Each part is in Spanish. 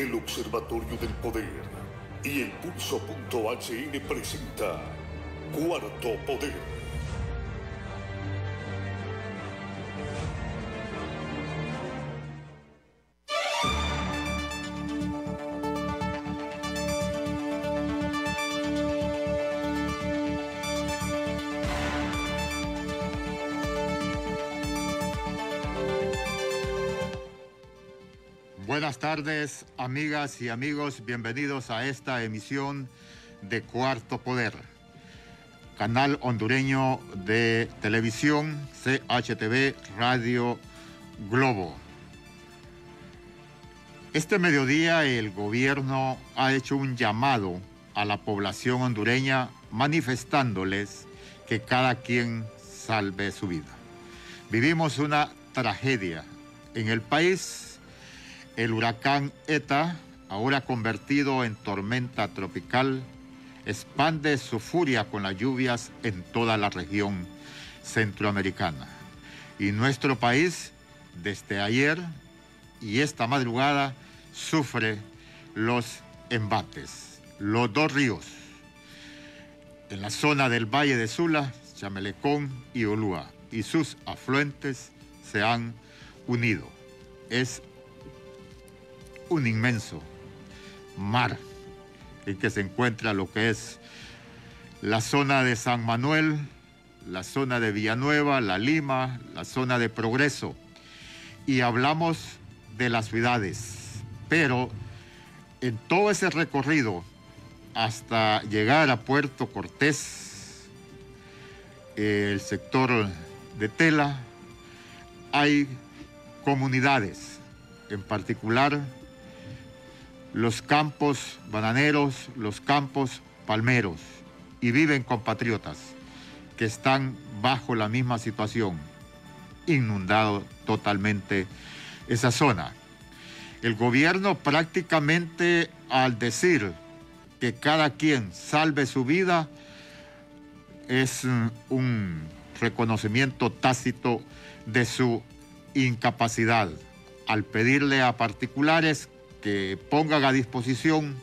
El Observatorio del Poder y el Pulso.hn presenta Cuarto Poder. Buenas tardes, amigas y amigos. Bienvenidos a esta emisión de Cuarto Poder, canal hondureño de televisión CHTV Radio Globo. Este mediodía el gobierno ha hecho un llamado a la población hondureña manifestándoles que cada quien salve su vida. Vivimos una tragedia en el país. El huracán ETA, ahora convertido en tormenta tropical, expande su furia con las lluvias en toda la región centroamericana. Y nuestro país, desde ayer y esta madrugada, sufre los embates. Los dos ríos, en la zona del Valle de Sula, Chamelecón y Olúa, y sus afluentes se han unido. Es un inmenso mar en que se encuentra lo que es la zona de San Manuel, la zona de Villanueva, La Lima, la zona de Progreso. Y hablamos de las ciudades, pero en todo ese recorrido hasta llegar a Puerto Cortés, el sector de Tela, hay comunidades, en particular los campos bananeros, los campos palmeros, y viven compatriotas que están bajo la misma situación, inundado totalmente esa zona. El gobierno prácticamente, al decir que cada quien salve su vida, es un reconocimiento tácito de su incapacidad, al pedirle a particulares que pongan a disposición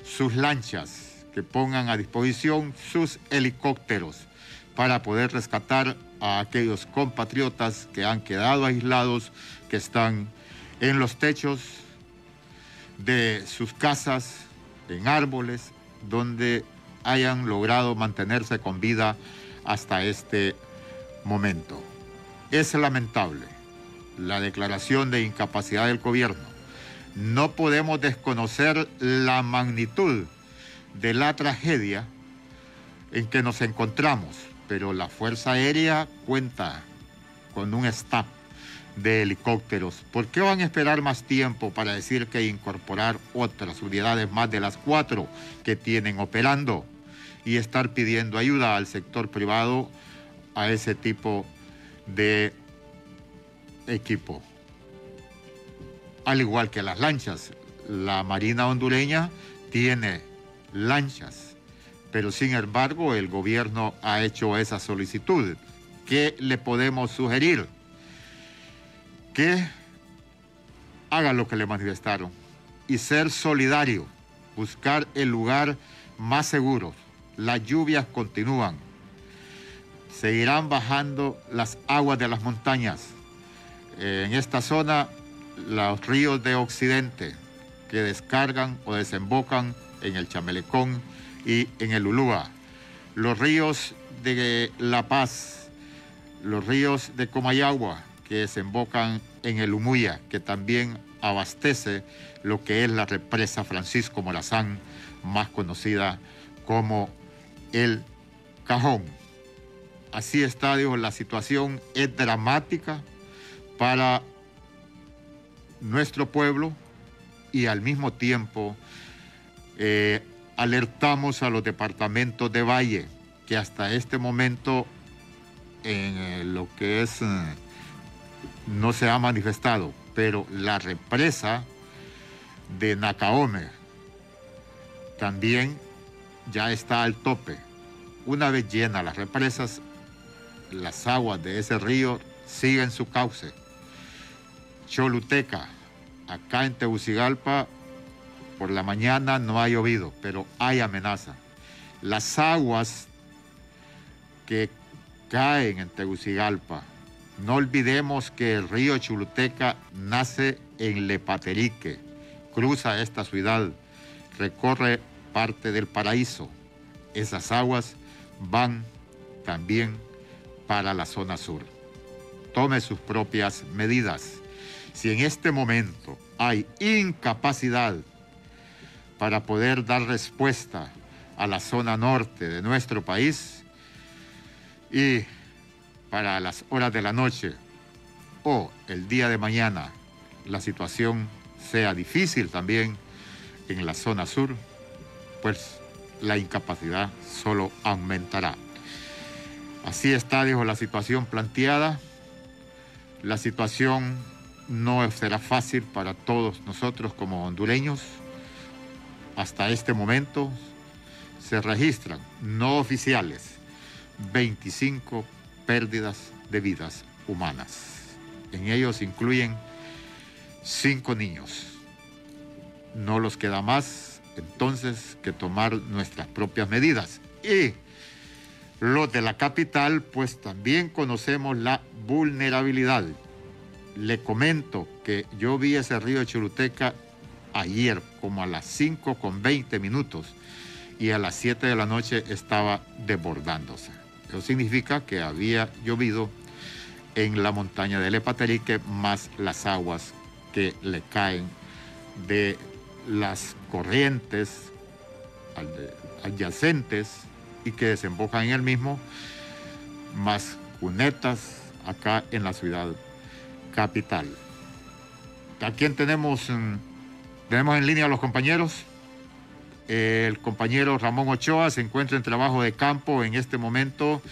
sus lanchas, que pongan a disposición sus helicópteros para poder rescatar a aquellos compatriotas que han quedado aislados, que están en los techos de sus casas, en árboles, donde hayan logrado mantenerse con vida hasta este momento. Es lamentable la declaración de incapacidad del gobierno. No podemos desconocer la magnitud de la tragedia en que nos encontramos, pero la Fuerza Aérea cuenta con un staff de helicópteros. ¿Por qué van a esperar más tiempo para decir que incorporar otras unidades más de las 4 que tienen operando y estar pidiendo ayuda al sector privado a ese tipo de equipo? Al igual que las lanchas, la Marina hondureña tiene lanchas, pero sin embargo el gobierno ha hecho esa solicitud. ¿Qué le podemos sugerir? Que haga lo que le manifestaron y ser solidario, buscar el lugar más seguro. Las lluvias continúan, seguirán bajando las aguas de las montañas. En esta zona, los ríos de Occidente que descargan o desembocan en el Chamelecón y en el Ulúa, los ríos de La Paz, los ríos de Comayagua que desembocan en el Umuya, que también abastece lo que es la represa Francisco Morazán, más conocida como El Cajón. Así está, digo, la situación es dramática para nuestro pueblo y al mismo tiempo alertamos a los departamentos de Valle que hasta este momento en lo que es no se ha manifestado, pero la represa de Nacaome también ya está al tope. Una vez llenas las represas, las aguas de ese río siguen su cauce. Choluteca, acá en Tegucigalpa, Por la mañana no ha llovido, pero hay amenaza. Las aguas que caen en Tegucigalpa, no olvidemos que el río Choluteca nace en Lepaterique, cruza esta ciudad, recorre parte del paraíso. Esas aguas van también para la zona sur. Tome sus propias medidas. Si en este momento hay incapacidad para poder dar respuesta a la zona norte de nuestro país y para las horas de la noche o el día de mañana la situación sea difícil también en la zona sur, pues la incapacidad solo aumentará. Así está, dijo, la situación planteada. La situación no será fácil para todos nosotros como hondureños. Hasta este momento se registran, no oficiales, 25 pérdidas de vidas humanas. En ellos incluyen 5 niños. No los queda más, entonces, que tomar nuestras propias medidas. Y los de la capital, pues también conocemos la vulnerabilidad. Le comento que yo vi ese río Choluteca ayer como a las 5:20 y a las 7 de la noche estaba desbordándose. Eso significa que había llovido en la montaña de Lepaterique, más las aguas que le caen de las corrientes adyacentes y que desembocan en el mismo, más cunetas acá en la ciudad capital. ¿A quién tenemos? Tenemos en línea a los compañeros. El compañero Ramón Ochoa se encuentra en trabajo de campo en este momento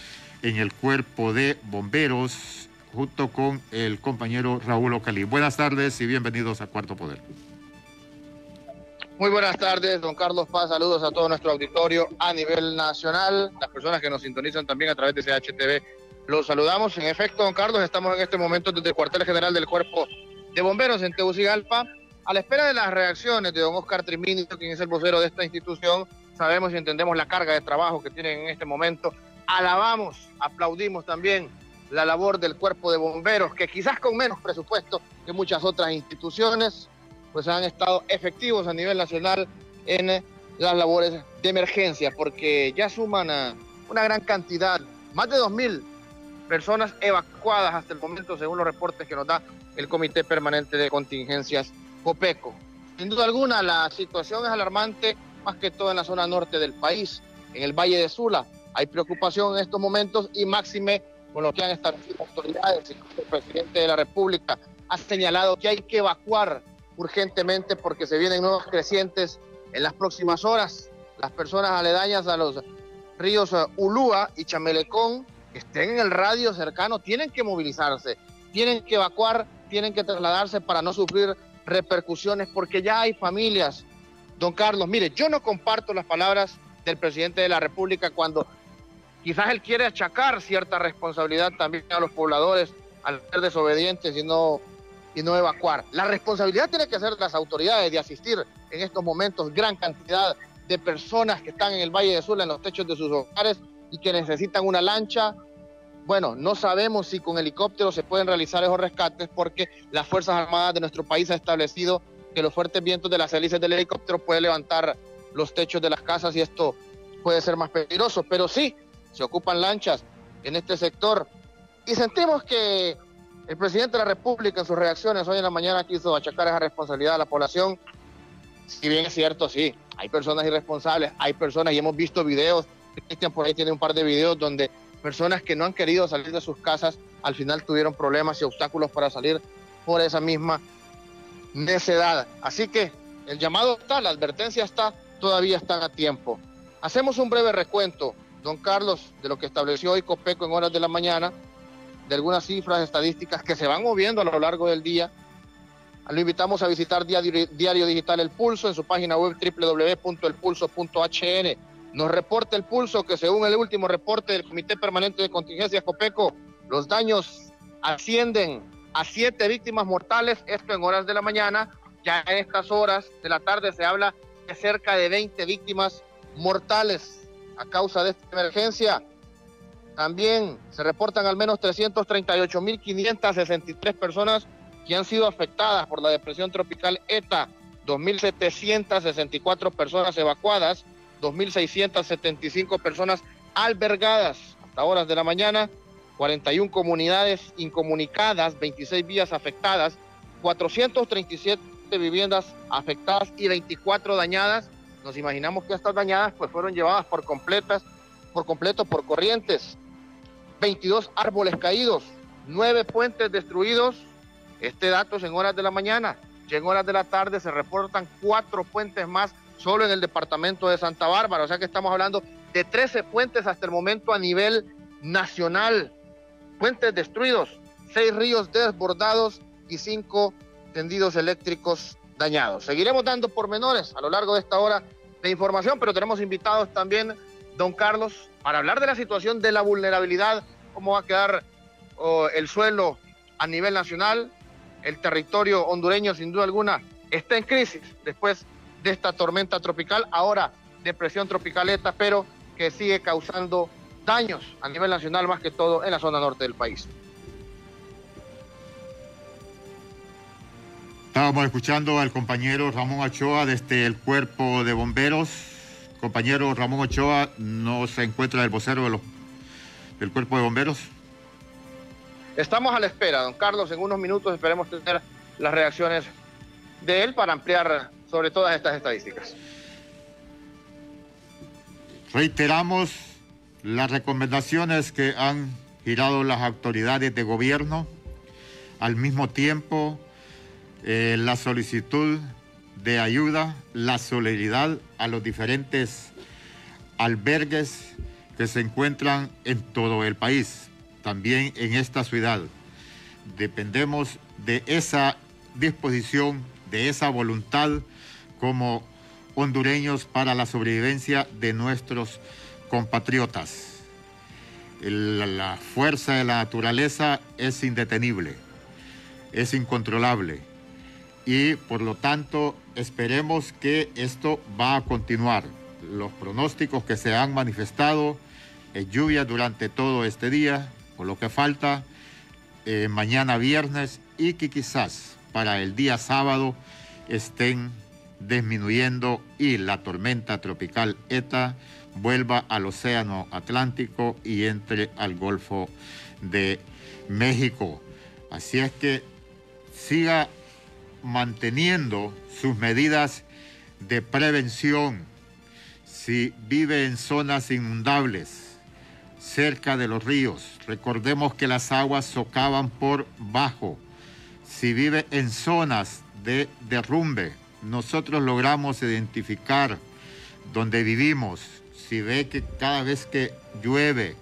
en el Cuerpo de Bomberos, junto con el compañero Raúl Ocalí. Buenas tardes y bienvenidos a Cuarto Poder. Muy buenas tardes, don Carlos Paz. Saludos a todo nuestro auditorio a nivel nacional, las personas que nos sintonizan también a través de CHTV. Los saludamos. En efecto, don Carlos, estamos en este momento desde el cuartel general del Cuerpo de Bomberos en Tegucigalpa, a la espera de las reacciones de don Oscar Triminio, quien es el vocero de esta institución. Sabemos y entendemos la carga de trabajo que tienen en este momento. Alabamos, aplaudimos también la labor del Cuerpo de Bomberos, que quizás con menos presupuesto que muchas otras instituciones, pues han estado efectivos a nivel nacional en las labores de emergencia, porque ya suman una gran cantidad, más de 2.000 personas evacuadas hasta el momento, según los reportes que nos da el Comité Permanente de Contingencias COPECO. Sin duda alguna, la situación es alarmante, más que todo en la zona norte del país, en el Valle de Sula. Hay preocupación en estos momentos y máxime con lo que han establecido autoridades. El presidente de la República ha señalado que hay que evacuar urgentemente porque se vienen nuevos crecientes en las próximas horas. Las personas aledañas a los ríos Ulúa y Chamelecón, que estén en el radio cercano, tienen que movilizarse, tienen que evacuar, tienen que trasladarse para no sufrir repercusiones, porque ya hay familias. Don Carlos, mire, yo no comparto las palabras del presidente de la República cuando quizás él quiere achacar cierta responsabilidad también a los pobladores al ser desobedientes y no evacuar. La responsabilidad tiene que ser de las autoridades de asistir en estos momentos gran cantidad de personas que están en el Valle de Sula, en los techos de sus hogares y que necesitan una lancha. Bueno, no sabemos si con helicópteros se pueden realizar esos rescates porque las Fuerzas Armadas de nuestro país han establecido que los fuertes vientos de las hélices del helicóptero pueden levantar los techos de las casas y esto puede ser más peligroso, pero sí, se ocupan lanchas en este sector y sentimos que el presidente de la República en sus reacciones hoy en la mañana quiso achacar esa responsabilidad a la población. Si bien es cierto, sí, hay personas irresponsables, hay personas, y hemos visto videos, Cristian por ahí tiene un par de videos donde personas que no han querido salir de sus casas al final tuvieron problemas y obstáculos para salir por esa misma necedad. Así que el llamado está, la advertencia está, todavía están a tiempo. Hacemos un breve recuento, don Carlos, de lo que estableció hoy COPECO en horas de la mañana, de algunas cifras estadísticas que se van moviendo a lo largo del día. Lo invitamos a visitar Diario Digital El Pulso en su página web www.elpulso.hn. Nos reporta El Pulso que según el último reporte del Comité Permanente de Contingencias COPECO, los daños ascienden a 7 víctimas mortales, esto en horas de la mañana. Ya en estas horas de la tarde se habla cerca de 20 víctimas mortales a causa de esta emergencia. También se reportan al menos 338.563 personas que han sido afectadas por la depresión tropical ETA, 2.764 personas evacuadas, 2.675 personas albergadas hasta horas de la mañana, 41 comunidades incomunicadas, 26 vías afectadas, 437 viviendas afectadas y 24 dañadas. Nos imaginamos que estas dañadas pues fueron llevadas por completo por corrientes. 22 árboles caídos, 9 puentes destruidos. Este dato es en horas de la mañana. Ya en horas de la tarde se reportan 4 puentes más solo en el departamento de Santa Bárbara. O sea que estamos hablando de 13 puentes hasta el momento a nivel nacional. Puentes destruidos, 6 ríos desbordados y 5 tendidos eléctricos dañados. Seguiremos dando pormenores a lo largo de esta hora de información, pero tenemos invitados también, don Carlos, para hablar de la situación de la vulnerabilidad, cómo va a quedar el suelo a nivel nacional. El territorio hondureño, sin duda alguna, está en crisis después de esta tormenta tropical, ahora depresión tropical ETA, pero que sigue causando daños a nivel nacional, más que todo en la zona norte del país. Estábamos escuchando al compañero Ramón Ochoa desde el Cuerpo de Bomberos. Compañero Ramón Ochoa, ¿no se encuentra el vocero del Cuerpo de Bomberos? Estamos a la espera, don Carlos. En unos minutos esperemos tener las reacciones de él para ampliar sobre todas estas estadísticas. Reiteramos las recomendaciones que han girado las autoridades de gobierno. Al mismo tiempo, la solicitud de ayuda, la solidaridad a los diferentes albergues que se encuentran en todo el país, también en esta ciudad. Dependemos de esa disposición, de esa voluntad como hondureños para la sobrevivencia de nuestros compatriotas. La fuerza de la naturaleza es indetenible, es incontrolable. Y por lo tanto esperemos que esto va a continuar. Los pronósticos que se han manifestado es lluvia durante todo este día, por lo que falta mañana viernes, y que quizás para el día sábado estén disminuyendo y la tormenta tropical ETA vuelva al Océano Atlántico y entre al Golfo de México. Así es que siga manteniendo sus medidas de prevención. Si vive en zonas inundables, cerca de los ríos, recordemos que las aguas socavan por bajo. Si vive en zonas de derrumbe, nosotros logramos identificar donde vivimos. Si ve que cada vez que llueve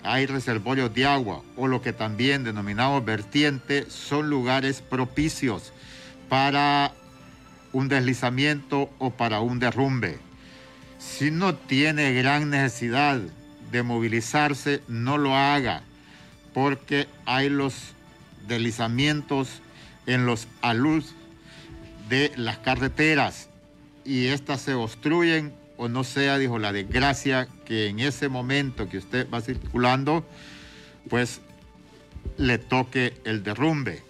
hay reservorios de agua, o lo que también denominamos vertiente, son lugares propicios para un deslizamiento o para un derrumbe. Si no tiene gran necesidad de movilizarse, no lo haga, porque hay los deslizamientos en los alus de las carreteras y estas se obstruyen, o no sea, dijo la desgracia, que en ese momento que usted va circulando, pues le toque el derrumbe.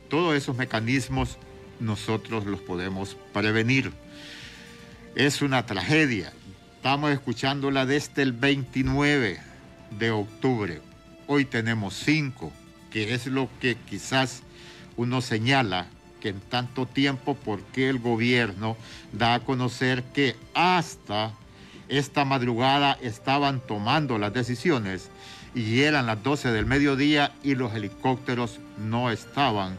Todos esos mecanismos nosotros los podemos prevenir. Es una tragedia. Estamos escuchándola desde el 29 de octubre. Hoy tenemos 5, que es lo que quizás uno señala que en tanto tiempo, ¿por qué el gobierno da a conocer que hasta esta madrugada estaban tomando las decisiones y eran las 12 del mediodía y los helicópteros no estaban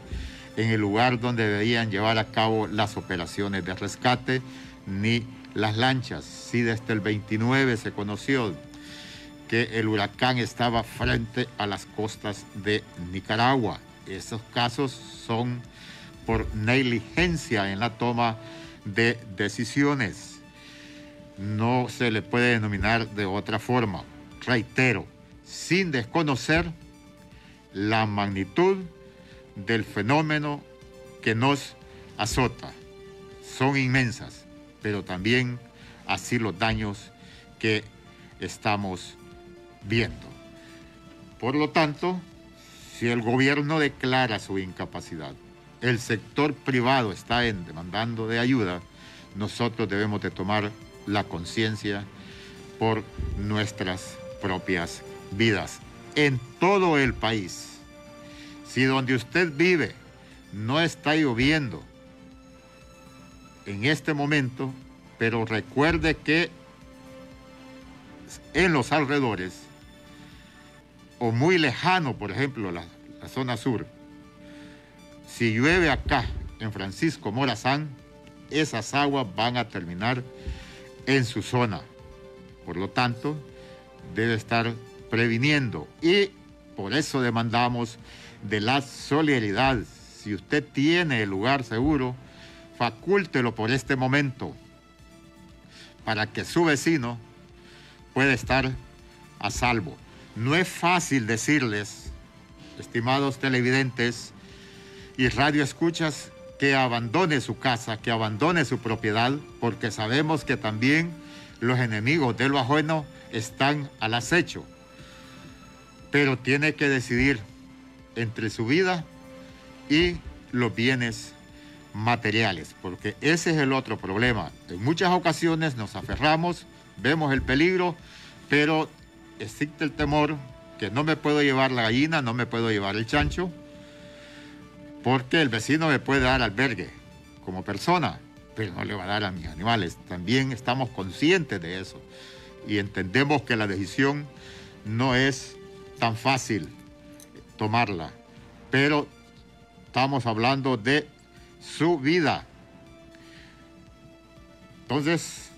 en el lugar donde debían llevar a cabo las operaciones de rescate, ni las lanchas? Sí, desde el 29 se conoció que el huracán estaba frente a las costas de Nicaragua. Esos casos son por negligencia en la toma de decisiones. No se le puede denominar de otra forma. Reitero, sin desconocer la magnitud del fenómeno que nos azota. Son inmensas, pero también así los daños que estamos viendo. Por lo tanto, si el gobierno declara su incapacidad, el sector privado está demandando de ayuda, nosotros debemos de tomar la conciencia por nuestras propias vidas. En todo el país, si donde usted vive no está lloviendo en este momento, pero recuerde que en los alrededores, o muy lejano, por ejemplo, la zona sur, si llueve acá en Francisco Morazán, esas aguas van a terminar en su zona. Por lo tanto, debe estar previniendo, y por eso demandamos de la solidaridad. Si usted tiene el lugar seguro, facúltelo por este momento para que su vecino pueda estar a salvo. No es fácil decirles, estimados televidentes y radioescuchas, que abandone su casa, que abandone su propiedad, porque sabemos que también los enemigos de lo ajeno están al acecho. Pero tiene que decidir entre su vida y los bienes materiales, porque ese es el otro problema. En muchas ocasiones nos aferramos, vemos el peligro, pero existe el temor que no me puedo llevar la gallina, no me puedo llevar el chancho, porque el vecino me puede dar albergue como persona, pero no le va a dar a mis animales. También estamos conscientes de eso y entendemos que la decisión no es tan fácil tomarla, pero estamos hablando de su vida. Entonces,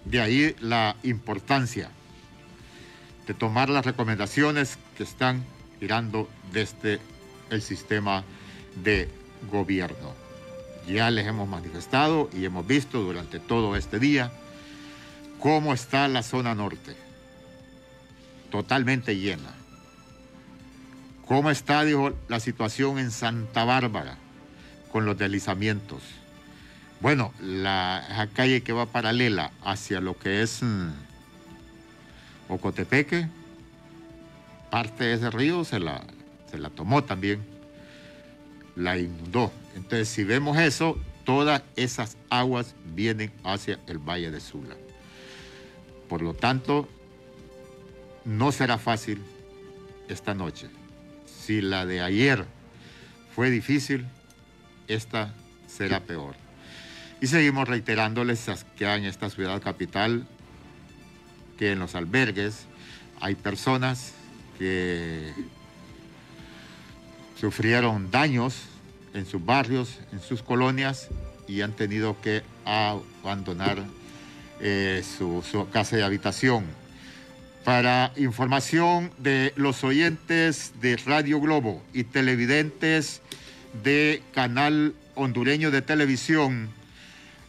de ahí la importancia de tomar las recomendaciones que están girando desde el sistema de gobierno. Ya les hemos manifestado y hemos visto durante todo este día cómo está la zona norte, totalmente llena. Cómo está, dijo, la situación en Santa Bárbara con los deslizamientos. Bueno, la calle que va paralela hacia lo que es Ocotepeque, parte de ese río se la tomó también, la inundó. Entonces, si vemos eso, todas esas aguas vienen hacia el Valle de Sula. Por lo tanto, no será fácil esta noche. Si la de ayer fue difícil, esta será peor. Y seguimos reiterándoles que en esta ciudad capital, que en los albergues hay personas que sufrieron daños en sus barrios, en sus colonias, y han tenido que abandonar su casa de habitación. Para información de los oyentes de Radio Globo y televidentes de Canal Hondureño de Televisión,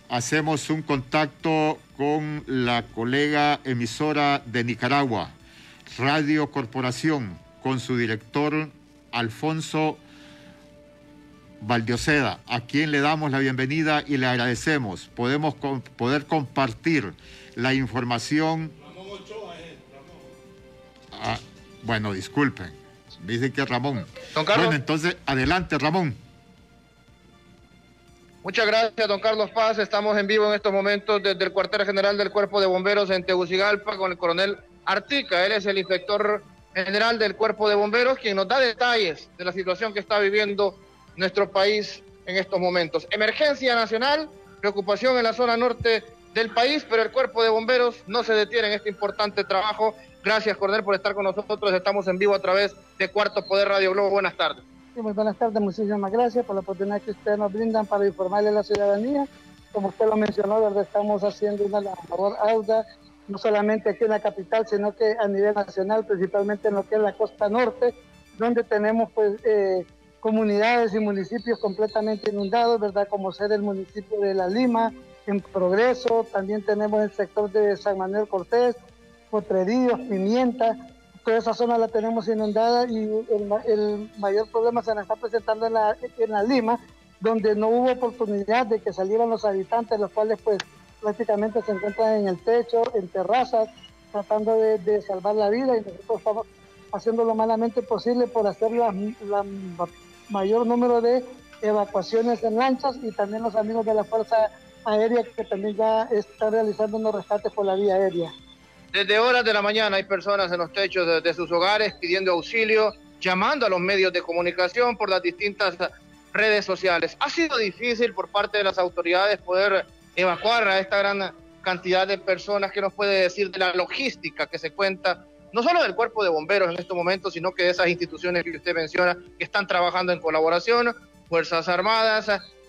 hacemos un contacto con la colega emisora de Nicaragua, Radio Corporación, con su director Alfonso Valdioseda, a quien le damos la bienvenida y le agradecemos. Podemos poder compartir la información. Ramón Ochoa es, Ramón. Bueno, disculpen, dicen que es Ramón. Don Carlos. Bueno, entonces, adelante, Ramón. Muchas gracias, don Carlos Paz. Estamos en vivo en estos momentos desde el cuartel general del Cuerpo de Bomberos en Tegucigalpa con el coronel Artica. Él es el inspector general del Cuerpo de Bomberos, quien nos da detalles de la situación que está viviendo nuestro país en estos momentos. Emergencia nacional, preocupación en la zona norte del país, pero el Cuerpo de Bomberos no se detiene en este importante trabajo. Gracias, coronel, por estar con nosotros. Estamos en vivo a través de Cuarto Poder Radio Globo. Buenas tardes. Sí, muy buenas tardes, muchísimas gracias por la oportunidad que ustedes nos brindan para informarle a la ciudadanía. Como usted lo mencionó, ¿verdad? Estamos haciendo una labor ardua, no solamente aquí en la capital, sino que a nivel nacional, principalmente en lo que es la costa norte, donde tenemos pues comunidades y municipios completamente inundados, ¿verdad? Como ser el municipio de La Lima, en Progreso, también tenemos el sector de San Manuel Cortés, Potreríos, Pimienta. Toda esa zona la tenemos inundada y el mayor problema se nos está presentando en la Lima, donde no hubo oportunidad de que salieran los habitantes, los cuales pues prácticamente se encuentran en el techo, en terrazas, tratando de salvar la vida, y nosotros estamos haciendo lo humanamente posible por hacer la mayor número de evacuaciones en lanchas, y también los amigos de la Fuerza Aérea que también ya están realizando unos rescates por la vía aérea. Desde horas de la mañana hay personas en los techos de sus hogares pidiendo auxilio, llamando a los medios de comunicación por las distintas redes sociales. Ha sido difícil por parte de las autoridades poder evacuar a esta gran cantidad de personas. ¿Qué nos puede decir de la logística que se cuenta, no solo del cuerpo de bomberos en estos momentos, sino que de esas instituciones que usted menciona que están trabajando en colaboración, Fuerzas Armadas,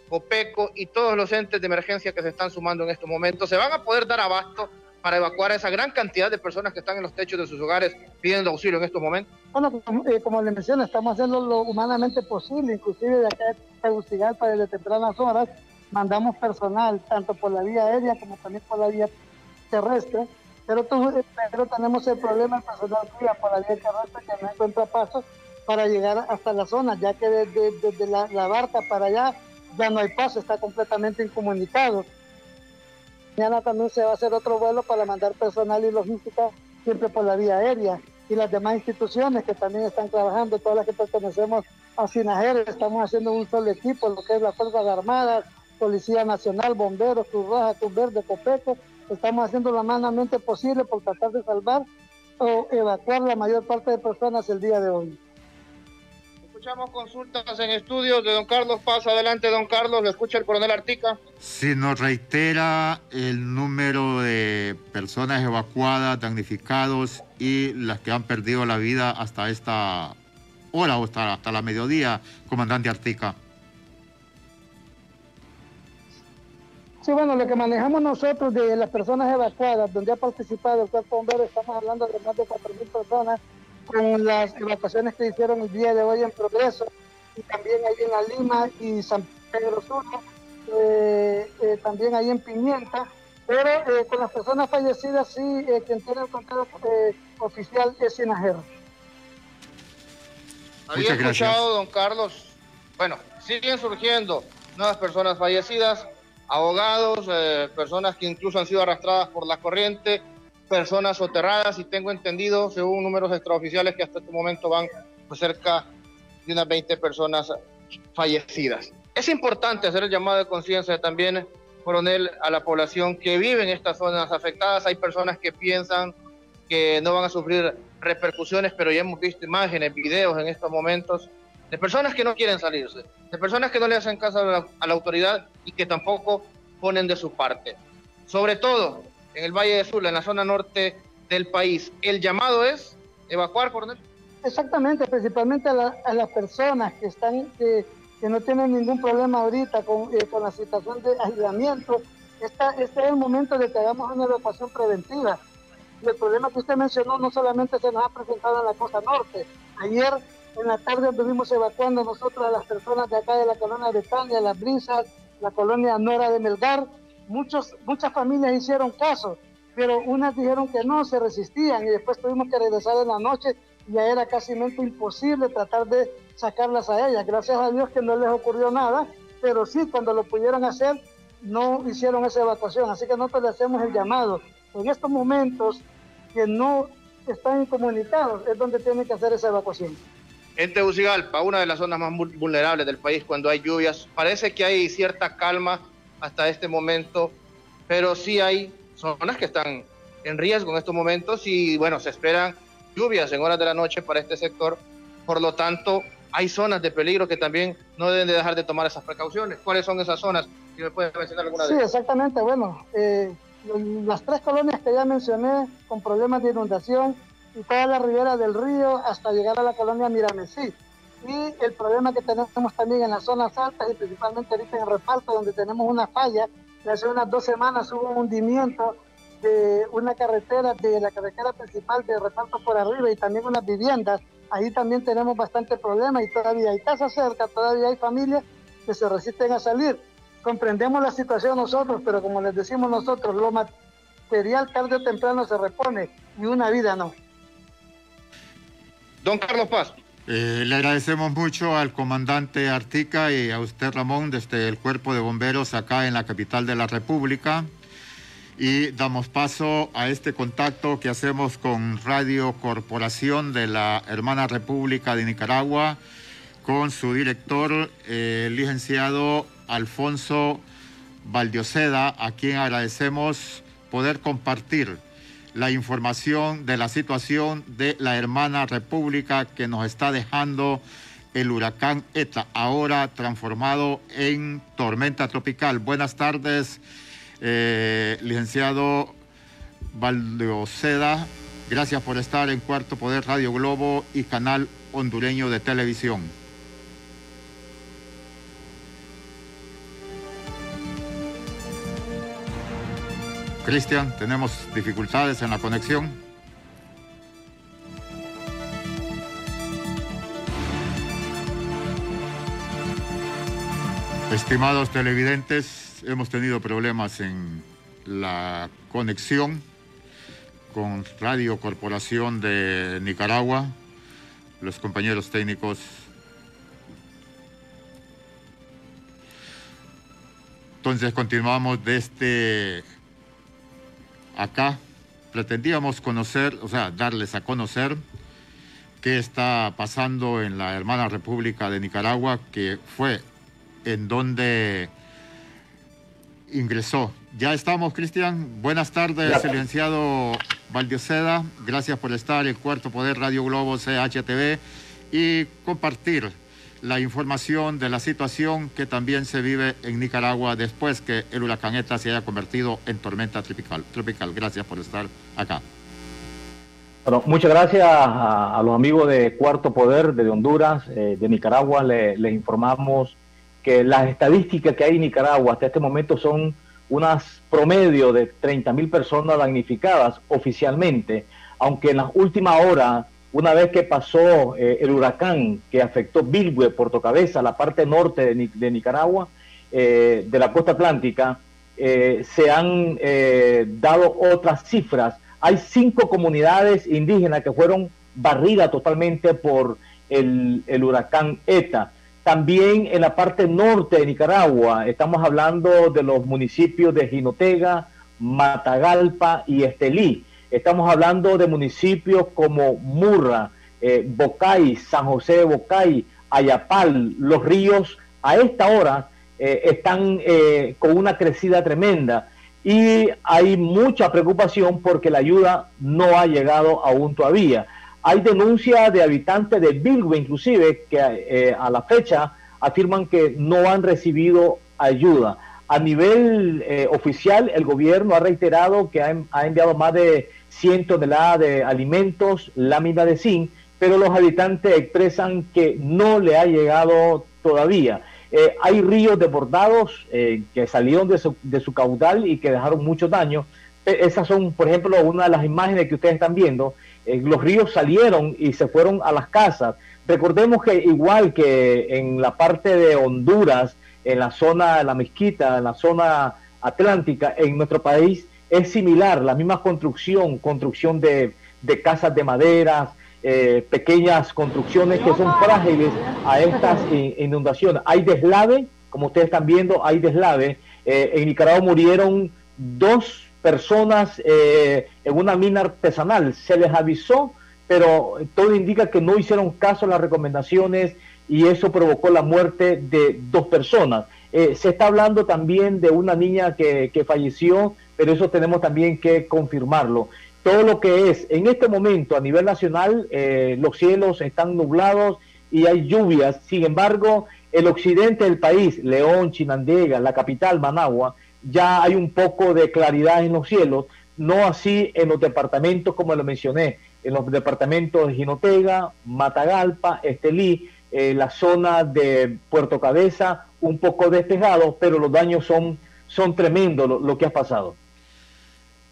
OPECO y todos los entes de emergencia que se están sumando en estos momentos? ¿Se van a poder dar abasto para evacuar a esa gran cantidad de personas que están en los techos de sus hogares pidiendo auxilio en estos momentos? Bueno, como le menciono, estamos haciendo lo humanamente posible, inclusive de acá de Tegucigalpa desde tempranas horas mandamos personal, tanto por la vía aérea como también por la vía terrestre, pero tenemos el problema del personal por la vía terrestre que no encuentra pasos para llegar hasta la zona, ya que desde la barca para allá ya no hay paso, está completamente incomunicado. Mañana también se va a hacer otro vuelo para mandar personal y logística siempre por la vía aérea, y las demás instituciones que también están trabajando, todas las que pertenecemos a SINAGER, estamos haciendo un solo equipo, lo que es las Fuerzas Armadas, Policía Nacional, Bomberos, Cruz Roja, Cruz Verde, COPECO. Estamos haciendo lo humanamente posible por tratar de salvar o evacuar la mayor parte de personas el día de hoy. Escuchamos consultas en estudios de don Carlos Paz. Adelante, don Carlos, lo escucha el coronel Artica. Si nos reitera el número de personas evacuadas, damnificados y las que han perdido la vida hasta esta hora o hasta la mediodía, comandante Artica. Sí, bueno, lo que manejamos nosotros de las personas evacuadas, donde ha participado el cuerpo bombero, estamos hablando de más de 4.000 personas, con las evacuaciones que hicieron el día de hoy en Progreso, y también ahí en La Lima y San Pedro Sur, también ahí en Pimienta, pero con las personas fallecidas sí, quien tiene el conteo oficial es SINAGER. Había escuchado, don Carlos, bueno, siguen surgiendo nuevas personas fallecidas, ahogados, personas que incluso han sido arrastradas por la corriente, personas soterradas, y tengo entendido, según números extraoficiales, que hasta este momento van pues, cerca de unas 20 personas fallecidas. Es importante hacer el llamado de conciencia también, coronel, a la población que vive en estas zonas afectadas. Hay personas que piensan que no van a sufrir repercusiones, pero ya hemos visto imágenes, videos en estos momentos de personas que no quieren salirse, de personas que no le hacen caso a la autoridad y que tampoco ponen de su parte. Sobre todo en el Valle de Sula, en la zona norte del país, el llamado es evacuar, coronel. Exactamente, principalmente a las personas que están, que no tienen ningún problema ahorita con la situación de aislamiento. Este es el momento de que hagamos una evacuación preventiva. El problema que usted mencionó no solamente se nos ha presentado en la costa norte. Ayer en la tarde estuvimos evacuando nosotros a las personas de acá de la colonia Betania, Las Brisas, la colonia Nora de Melgar. Muchas familias hicieron caso, pero unas dijeron que no, se resistían, y después tuvimos que regresar en la noche, y ya era casi imposible tratar de sacarlas a ellas. Gracias a Dios que no les ocurrió nada, pero sí, cuando lo pudieron hacer, no hicieron esa evacuación. Así que nosotros le hacemos el llamado. En estos momentos que no están incomunicados es donde tienen que hacer esa evacuación. En Tegucigalpa, una de las zonas más vulnerables del país cuando hay lluvias, parece que hay cierta calma hasta este momento, pero sí hay zonas que están en riesgo en estos momentos, y bueno, se esperan lluvias en horas de la noche para este sector. Por lo tanto, hay zonas de peligro que también no deben de dejar de tomar esas precauciones. ¿Cuáles son esas zonas? Si me puedes mencionar alguna de ellas. Sí, exactamente. Bueno, las 3 colonias que ya mencioné con problemas de inundación, y toda la ribera del río hasta llegar a la colonia Miramesí. Y el problema que tenemos también en las zonas altas, y principalmente ahorita en el Repalto, donde tenemos una falla. Hace unas 2 semanas hubo un hundimiento de una carretera, de la carretera principal de Repalto por arriba, y también unas viviendas. Ahí también tenemos bastante problema, y todavía hay casas cerca, todavía hay familias que se resisten a salir. Comprendemos la situación nosotros, pero como les decimos nosotros, lo material tarde o temprano se repone, y una vida no. Don Carlos Paz. Le agradecemos mucho al comandante Artica y a usted, Ramón, desde el Cuerpo de Bomberos acá en la capital de la República. Y damos paso a este contacto que hacemos con Radio Corporación de la Hermana República de Nicaragua, con su director, licenciado Alfonso Valdioseda, a quien agradecemos poder compartir la información de la situación de la Hermana República que nos está dejando el huracán ETA, ahora transformado en tormenta tropical. Buenas tardes, licenciado Valdioseda. Gracias por estar en Cuarto Poder Radio Globo y Canal Hondureño de Televisión. Cristian, tenemos dificultades en la conexión. Estimados televidentes, hemos tenido problemas en la conexión con Radio Corporación de Nicaragua. Los compañeros técnicos entonces continuamos desde acá. Pretendíamos conocer, o sea, darles a conocer qué está pasando en la Hermana República de Nicaragua, que fue en donde ingresó. Ya estamos, Cristian. Buenas tardes, licenciado Valdioseda. Gracias por estar en Cuarto Poder Radio Globo CHTV y compartir la información de la situación que también se vive en Nicaragua después que el huracán ETA se haya convertido en tormenta tropical. Gracias por estar acá. Bueno, muchas gracias a los amigos de Cuarto Poder de Honduras, de Nicaragua. Les informamos que las estadísticas que hay en Nicaragua hasta este momento son unas promedio de 30.000 personas damnificadas oficialmente, aunque en las últimas horas, una vez que pasó el huracán que afectó Bilwi, Puerto Cabeza, la parte norte de Nicaragua, de la costa atlántica, se han dado otras cifras. Hay 5 comunidades indígenas que fueron barridas totalmente por el huracán ETA. También en la parte norte de Nicaragua, estamos hablando de los municipios de Jinotega, Matagalpa y Estelí. Estamos hablando de municipios como Murra, Bocay, San José de Bocay, Ayapal. Los ríos a esta hora están con una crecida tremenda y hay mucha preocupación porque la ayuda no ha llegado aún todavía. Hay denuncias de habitantes de Bilwi, inclusive, que a la fecha afirman que no han recibido ayuda. A nivel oficial, el gobierno ha reiterado que ha enviado más de 100 toneladas de alimentos, lámina de zinc, pero los habitantes expresan que no le ha llegado todavía. Hay ríos desbordados que salieron de su caudal y que dejaron mucho daño. Esas son, por ejemplo, una de las imágenes que ustedes están viendo. Los ríos salieron y se fueron a las casas. Recordemos que igual que en la parte de Honduras, en la zona de la Mezquita, en la zona atlántica, en nuestro país es similar, la misma construcción de casas de madera, pequeñas construcciones que son frágiles a estas inundaciones. Hay deslave, como ustedes están viendo, hay deslave. En Nicaragua murieron 2 personas en una mina artesanal. Se les avisó, pero todo indica que no hicieron caso a las recomendaciones y eso provocó la muerte de 2 personas. Se está hablando también de una niña que falleció, pero eso tenemos también que confirmarlo. Todo lo que es, en este momento a nivel nacional, los cielos están nublados y hay lluvias. Sin embargo, el occidente del país, León, Chinandega, la capital, Managua, ya hay un poco de claridad en los cielos, no así en los departamentos como lo mencioné, en los departamentos de Jinotega, Matagalpa, Estelí, la zona de Puerto Cabeza, un poco despejado, pero los daños son tremendos lo que ha pasado.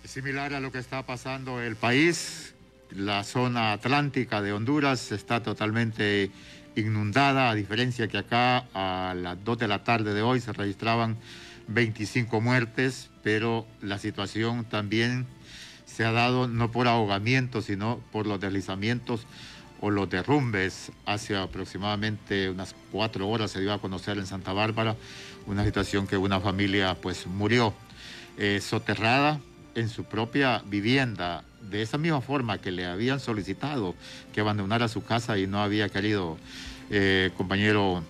Es similar a lo que está pasando en el país. La zona atlántica de Honduras está totalmente inundada, a diferencia que acá a las 2 de la tarde de hoy se registraban 25 muertes, pero la situación también se ha dado no por ahogamiento, sino por los deslizamientos o los derrumbes. Hace aproximadamente unas 4 horas se dio a conocer en Santa Bárbara una situación que una familia pues murió soterrada en su propia vivienda, de esa misma forma que le habían solicitado que abandonara su casa y no había querido, compañero.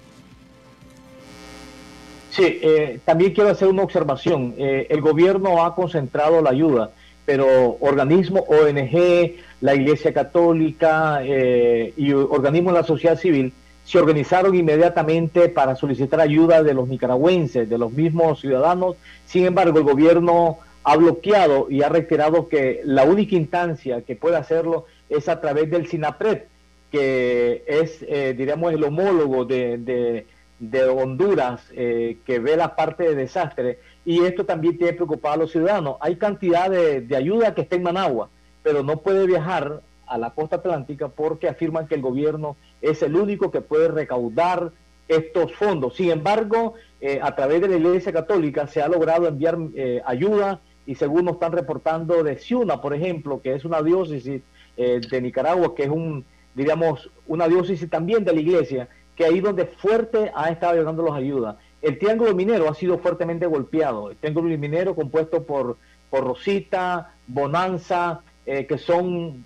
Sí, también quiero hacer una observación. El gobierno ha concentrado la ayuda, pero organismos, ONG, la Iglesia Católica y organismos de la sociedad civil se organizaron inmediatamente para solicitar ayuda de los nicaragüenses, de los mismos ciudadanos. Sin embargo, el gobierno ha bloqueado y ha reiterado que la única instancia que puede hacerlo es a través del SINAPRED, que es, diríamos, el homólogo de Honduras, que ve la parte de desastre, y esto también tiene preocupado a los ciudadanos. Hay cantidad de ayuda que está en Managua, pero no puede viajar a la costa atlántica porque afirman que el gobierno es el único que puede recaudar estos fondos. Sin embargo, a través de la Iglesia Católica se ha logrado enviar ayuda, y según nos están reportando de Ciuna, por ejemplo, que es una diócesis de Nicaragua, que es diríamos, una diócesis también de la Iglesia, que ahí donde fuerte ha estado llegando las ayudas. El Triángulo Minero ha sido fuertemente golpeado. El Triángulo Minero compuesto por Rosita, Bonanza, que son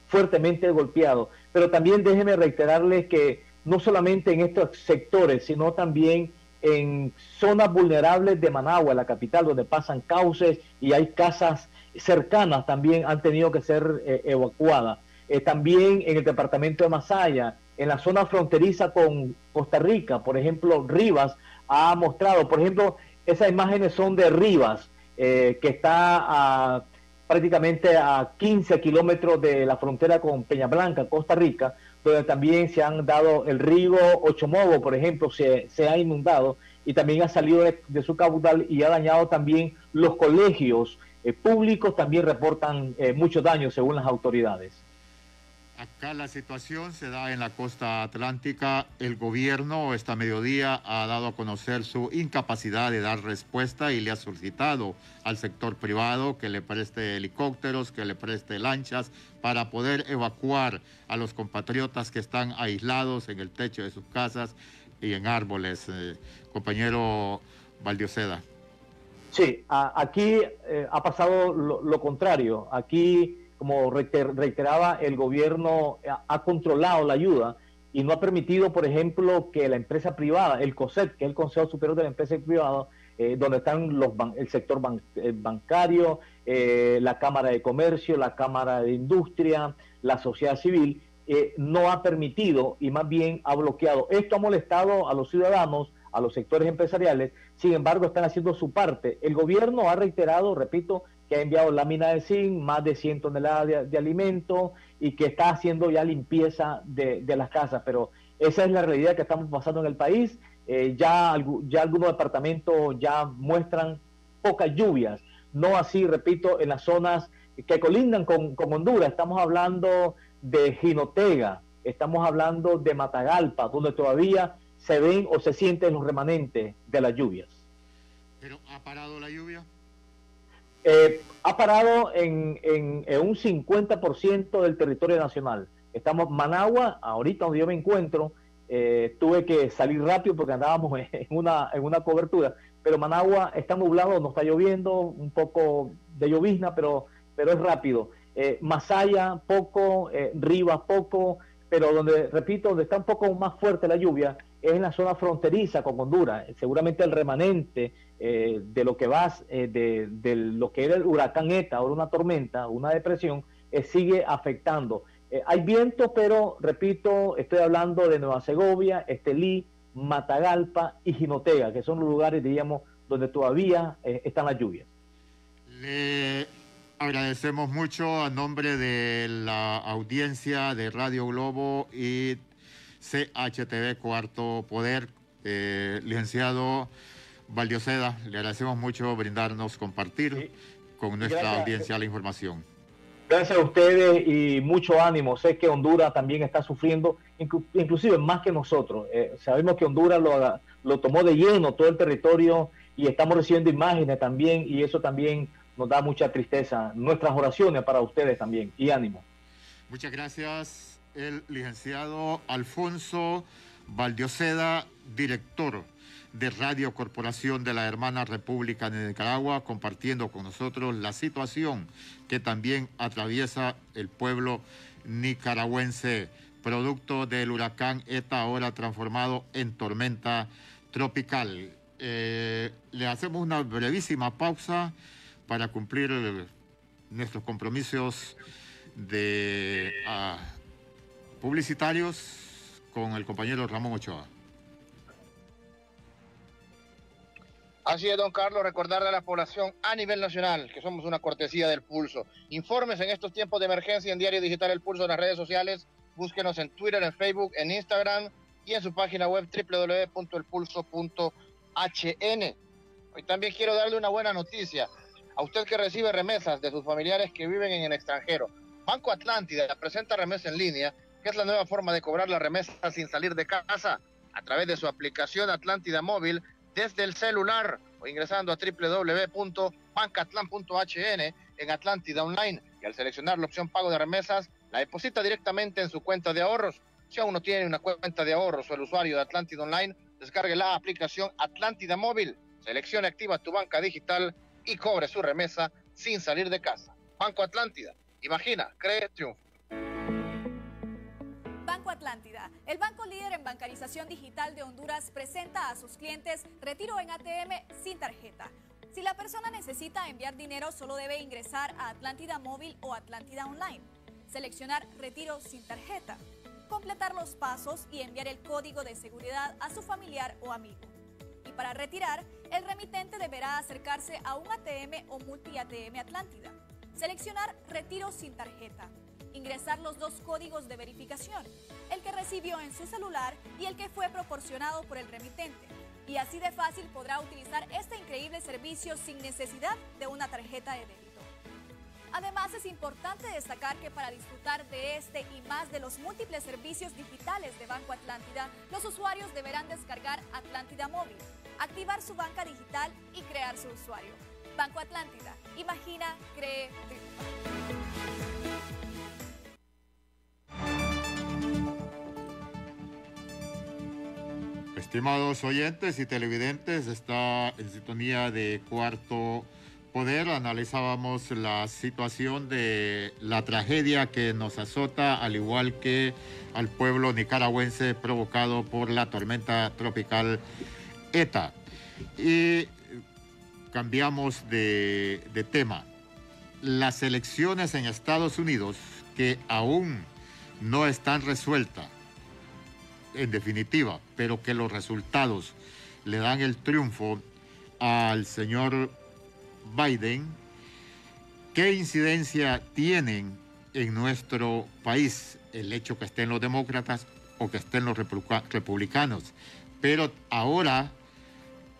fuertemente golpeados. Pero también déjenme reiterarles que no solamente en estos sectores, sino también en zonas vulnerables de Managua, la capital, donde pasan cauces y hay casas cercanas, también han tenido que ser evacuadas. También en el departamento de Masaya, en la zona fronteriza con Costa Rica, por ejemplo, Rivas ha mostrado, por ejemplo, esas imágenes son de Rivas, que está prácticamente a 15 kilómetros de la frontera con Peña Blanca, Costa Rica, donde también se han dado el río Ochomogo, por ejemplo, se ha inundado y también ha salido de su caudal y ha dañado también los colegios públicos, también reportan muchos daños según las autoridades. Acá la situación se da en la costa atlántica. El gobierno esta mediodía ha dado a conocer su incapacidad de dar respuesta y le ha solicitado al sector privado que le preste helicópteros, que le preste lanchas para poder evacuar a los compatriotas que están aislados en el techo de sus casas y en árboles. Compañero Valdioseda. Sí, aquí ha pasado lo contrario. Aquí, como reiteraba, el gobierno ha controlado la ayuda y no ha permitido, por ejemplo, que la empresa privada, el COSEP, que es el Consejo Superior de la Empresa Privada, donde están el sector bancario, la Cámara de Comercio, la Cámara de Industria, la sociedad civil, no ha permitido y más bien ha bloqueado. Esto ha molestado a los ciudadanos, a los sectores empresariales. Sin embargo, están haciendo su parte. El gobierno ha reiterado, repito, que ha enviado lámina de zinc, más de 100 toneladas de alimento y que está haciendo ya limpieza de las casas, pero esa es la realidad que estamos pasando en el país. Ya algunos departamentos ya muestran pocas lluvias, no así, repito, en las zonas que colindan con Honduras. Estamos hablando de Jinotega, estamos hablando de Matagalpa, donde todavía se ven o se sienten los remanentes de las lluvias. ¿Pero ha parado la lluvia? Ha parado en un 50% del territorio nacional. Estamos Managua, ahorita donde yo me encuentro, tuve que salir rápido porque andábamos en una cobertura, pero Managua está nublado, no está lloviendo, un poco de llovizna, pero es rápido. Masaya poco, Rivas poco, pero repito, donde está un poco más fuerte la lluvia es en la zona fronteriza con Honduras. Seguramente el remanente de lo que de lo que era el huracán ETA, ahora una tormenta, una depresión, sigue afectando. Hay viento, pero repito, estoy hablando de Nueva Segovia, Estelí, Matagalpa y Jinotega, que son los lugares, diríamos, donde todavía están las lluvias. Le agradecemos mucho a nombre de la audiencia de Radio Globo y CHTV Cuarto Poder, licenciado Valdioseda, le agradecemos mucho brindarnos, compartir con nuestra audiencia la información. Gracias a ustedes y mucho ánimo. Sé que Honduras también está sufriendo, inclusive más que nosotros. Sabemos que Honduras lo tomó de lleno todo el territorio y estamos recibiendo imágenes también, y eso también nos da mucha tristeza. Nuestras oraciones para ustedes también y ánimo. Muchas gracias. El licenciado Alfonso Valdioseda, director de Radio Corporación de la Hermana República de Nicaragua, compartiendo con nosotros la situación que también atraviesa el pueblo nicaragüense, producto del huracán ETA, ahora transformado en tormenta tropical. Le hacemos una brevísima pausa para cumplir nuestros compromisos de publicitarios con el compañero Ramón Ochoa. Así es, don Carlos, recordarle a la población a nivel nacional que somos una cortesía del Pulso. Informes en estos tiempos de emergencia en Diario Digital El Pulso, en las redes sociales. Búsquenos en Twitter, en Facebook, en Instagram y en su página web www.elpulso.hn. Hoy también quiero darle una buena noticia a usted que recibe remesas de sus familiares que viven en el extranjero. Banco Atlántida presenta remesa en línea, que es la nueva forma de cobrar la remesa sin salir de casa, a través de su aplicación Atlántida Móvil, desde el celular o ingresando a www.bancatlan.hn en Atlántida Online, y al seleccionar la opción pago de remesas, la deposita directamente en su cuenta de ahorros. Si aún no tiene una cuenta de ahorros o el usuario de Atlántida Online, descargue la aplicación Atlántida Móvil, seleccione, activa tu banca digital y cobre su remesa sin salir de casa. Banco Atlántida, imagina, cree, triunfa. Banco Atlántida, el banco líder en bancarización digital de Honduras, presenta a sus clientes retiro en ATM sin tarjeta. Si la persona necesita enviar dinero, solo debe ingresar a Atlántida Móvil o Atlántida Online, seleccionar retiro sin tarjeta, completar los pasos y enviar el código de seguridad a su familiar o amigo. Y para retirar, el remitente deberá acercarse a un ATM o multi-ATM Atlántida, seleccionar retiro sin tarjeta, ingresar los dos códigos de verificación, el que recibió en su celular y el que fue proporcionado por el remitente. Y así de fácil podrá utilizar este increíble servicio sin necesidad de una tarjeta de débito. Además, es importante destacar que para disfrutar de este y más de los múltiples servicios digitales de Banco Atlántida, los usuarios deberán descargar Atlántida Móvil, activar su banca digital y crear su usuario. Banco Atlántida, imagina, cree, triunfa. Estimados oyentes y televidentes, está en sintonía de Cuarto Poder. Analizábamos la situación de la tragedia que nos azota, al igual que al pueblo nicaragüense, provocado por la tormenta tropical ETA. Y cambiamos de tema. Las elecciones en Estados Unidos, que aún no están resueltas en definitiva, pero que los resultados le dan el triunfo al señor Biden, ¿qué incidencia tienen en nuestro país el hecho que estén los demócratas o que estén los republicanos? Pero ahora,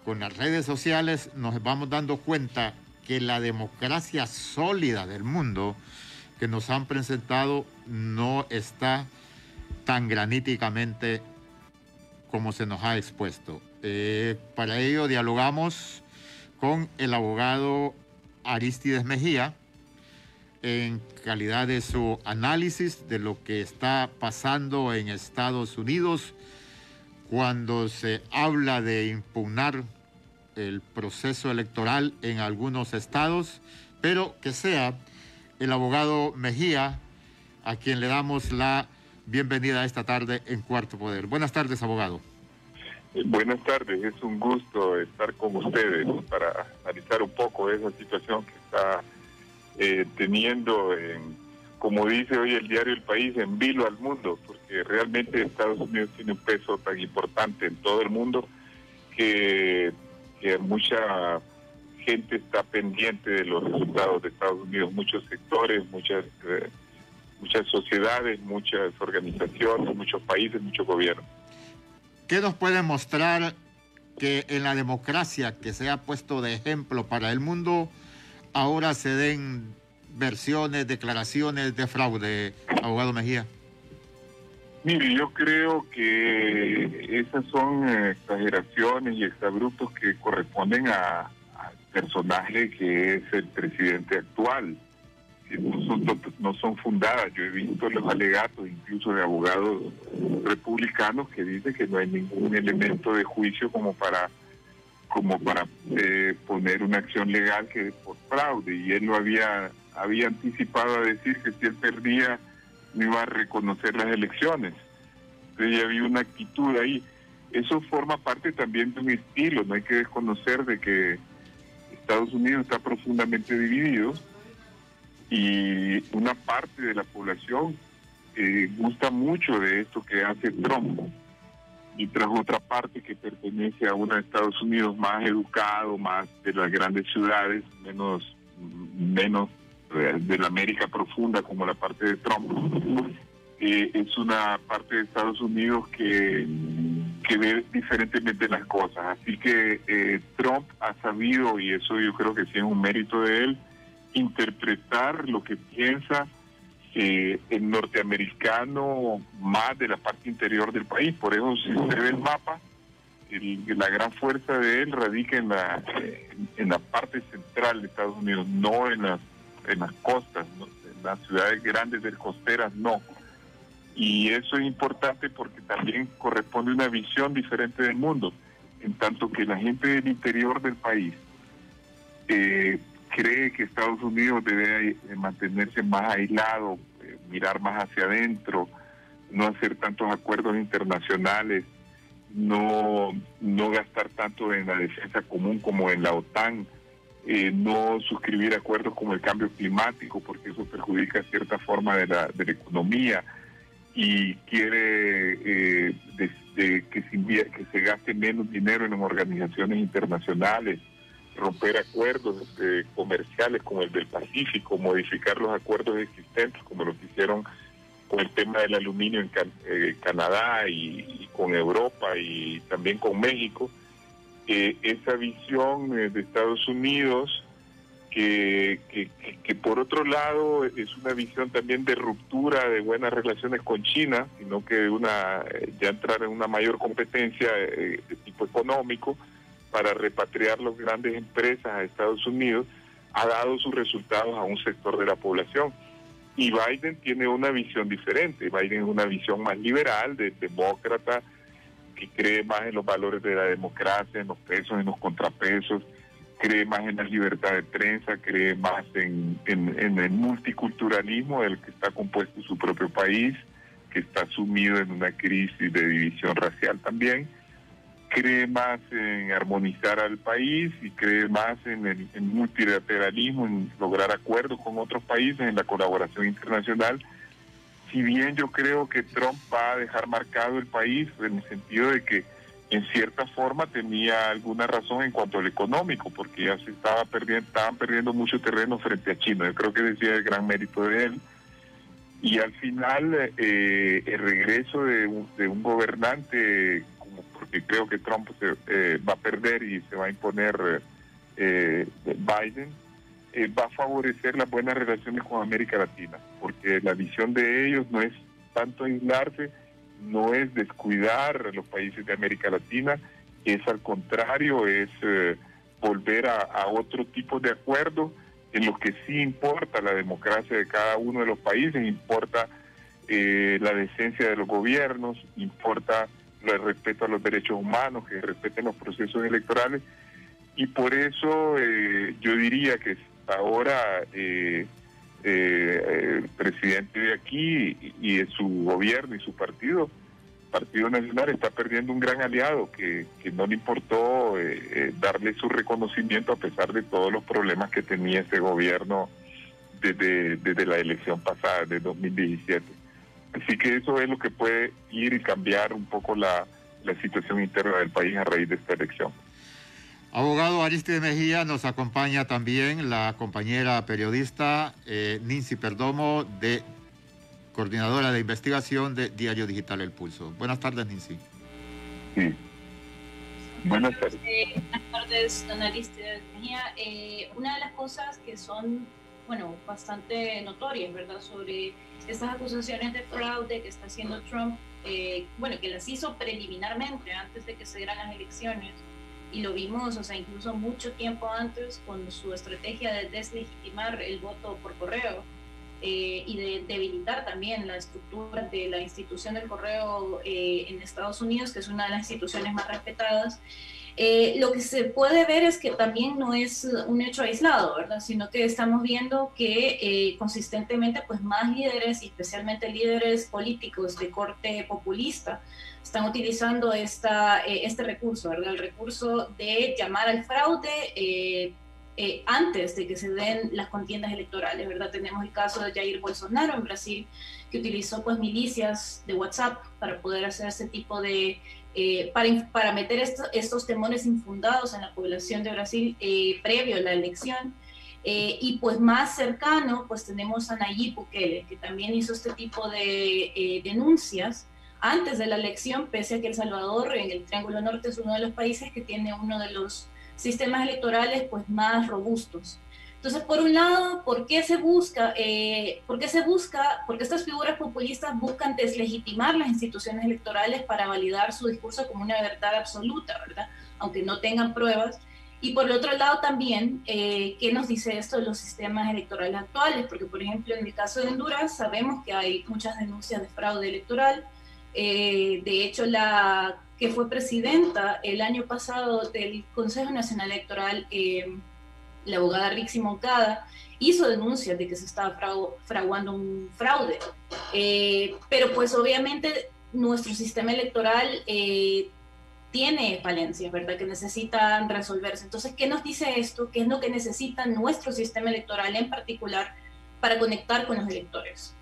con las redes sociales, nos vamos dando cuenta que la democracia sólida del mundo que nos han presentado no está tan graníticamente como se nos ha expuesto. Para ello dialogamos con el abogado Arístides Mejía en calidad de su análisis de lo que está pasando en Estados Unidos cuando se habla de impugnar el proceso electoral en algunos estados, pero que sea el abogado Mejía a quien le damos la bienvenida esta tarde en Cuarto Poder. Buenas tardes, abogado. Buenas tardes, es un gusto estar con ustedes para analizar un poco esa situación que está teniendo, como dice hoy el diario El País, en vilo al mundo, porque realmente Estados Unidos tiene un peso tan importante en todo el mundo que mucha gente está pendiente de los resultados de Estados Unidos, muchos sectores, muchas sociedades, muchas organizaciones, muchos países, muchos gobiernos. ¿Qué nos puede mostrar que en la democracia que se ha puesto de ejemplo para el mundo ahora se den versiones, declaraciones de fraude, abogado Mejía? Mire, yo creo que esas son exageraciones y exabruptos que corresponden al personaje que es el presidente actual. no son fundadas. Yo he visto los alegatos incluso de abogados republicanos que dicen que no hay ningún elemento de juicio como para poner una acción legal que por fraude, y él lo había anticipado a decir que si él perdía no iba a reconocer las elecciones. Entonces ya había una actitud ahí. Eso forma parte también de un estilo. No hay que desconocer de que Estados Unidos está profundamente dividido y una parte de la población gusta mucho de esto que hace Trump, mientras otra parte que pertenece a una Estados Unidos más educado, más de las grandes ciudades, menos de la América profunda como la parte de Trump, es una parte de Estados Unidos que ve diferentemente las cosas. Así que Trump ha sabido, y eso yo creo que sí es un mérito de él, interpretar lo que piensa el norteamericano más de la parte interior del país. Por eso, si usted ve el mapa, la gran fuerza de él radica en la parte central de Estados Unidos, no en las costas, ¿no? En las ciudades grandes de costeras, no. Y eso es importante porque también corresponde a una visión diferente del mundo, en tanto que la gente del interior del país cree que Estados Unidos debe mantenerse más aislado, mirar más hacia adentro, no hacer tantos acuerdos internacionales, no gastar tanto en la defensa común como en la OTAN, no suscribir acuerdos como el cambio climático porque eso perjudica cierta forma de la economía, y quiere que se gaste menos dinero en las organizaciones internacionales, romper acuerdos comerciales como el del Pacífico, modificar los acuerdos existentes como lo que hicieron con el tema del aluminio en Canadá y con Europa y también con México. Esa visión de Estados Unidos que por otro lado es una visión también de ruptura de buenas relaciones con China, sino que ya entrar en una mayor competencia de tipo económico para repatriar las grandes empresas a Estados Unidos, ha dado sus resultados a un sector de la población. Y Biden tiene una visión diferente. Biden es una visión más liberal, de demócrata, que cree más en los valores de la democracia, en los pesos, en los contrapesos, cree más en la libertad de prensa, cree más en el multiculturalismo del que está compuesto su propio país, que está sumido en una crisis de división racial también, cree más en armonizar al país y cree más en el multilateralismo, en lograr acuerdos con otros países, en la colaboración internacional. Si bien yo creo que Trump va a dejar marcado el país en el sentido de que en cierta forma tenía alguna razón en cuanto al económico, porque ya estaban perdiendo mucho terreno frente a China. Yo creo que decía el gran mérito de él. Y al final el regreso de un gobernante, porque creo que Trump va a perder y se va a imponer Biden, va a favorecer las buenas relaciones con América Latina, porque la visión de ellos no es tanto aislarse, no es descuidar a los países de América Latina, es al contrario, es volver a otro tipo de acuerdos en los que sí importa la democracia de cada uno de los países, importa la decencia de los gobiernos, importa el respeto a los derechos humanos, que respeten los procesos electorales, y por eso yo diría que ahora el presidente de aquí y de su gobierno y su Partido Nacional está perdiendo un gran aliado que no le importó darle su reconocimiento a pesar de todos los problemas que tenía ese gobierno desde la elección pasada, de 2017. Así que eso es lo que puede ir y cambiar un poco la situación interna del país a raíz de esta elección. Abogado Aristide Mejía, nos acompaña también la compañera periodista Nincy Perdomo, coordinadora de investigación de Diario Digital El Pulso. Buenas tardes, Nincy. Sí. Buenas tardes. Buenas tardes, don Aristide Mejía. Una de las cosas que son, bastante notorias, ¿verdad?, sobre estas acusaciones de fraude que está haciendo Trump, que las hizo preliminarmente antes de que se dieran las elecciones, y lo vimos, incluso mucho tiempo antes con su estrategia de deslegitimar el voto por correo, y de debilitar también la estructura de la institución del correo en Estados Unidos, que es una de las instituciones más respetadas. Lo que se puede ver es que también no es un hecho aislado, ¿verdad? Sino que estamos viendo que consistentemente pues más líderes, y especialmente líderes políticos de corte populista, están utilizando este recurso, ¿verdad? El recurso de llamar al fraude antes de que se den las contiendas electorales, ¿verdad? Tenemos el caso de Jair Bolsonaro en Brasil, que utilizó pues milicias de WhatsApp para poder hacer ese tipo de para meter estos temores infundados en la población de Brasil previo a la elección. Y pues más cercano, pues tenemos a Nayib Bukele, que también hizo este tipo de denuncias antes de la elección, pese a que El Salvador, en el Triángulo Norte, es uno de los países que tiene uno de los sistemas electorales pues más robustos. Entonces, por un lado, ¿por qué se busca? Porque estas figuras populistas buscan deslegitimar las instituciones electorales para validar su discurso como una verdad absoluta, ¿verdad? Aunque no tengan pruebas. Y por el otro lado también, ¿qué nos dice esto de los sistemas electorales actuales? Porque, por ejemplo, en el caso de Honduras sabemos que hay muchas denuncias de fraude electoral. De hecho, la que fue presidenta el año pasado del Consejo Nacional Electoral, la abogada Rixi Moncada, hizo denuncias de que se estaba fraguando un fraude. Pero pues obviamente nuestro sistema electoral tiene falencias, ¿verdad?, que necesitan resolverse. Entonces, ¿qué nos dice esto? ¿Qué es lo que necesita nuestro sistema electoral en particular para conectar con los electores?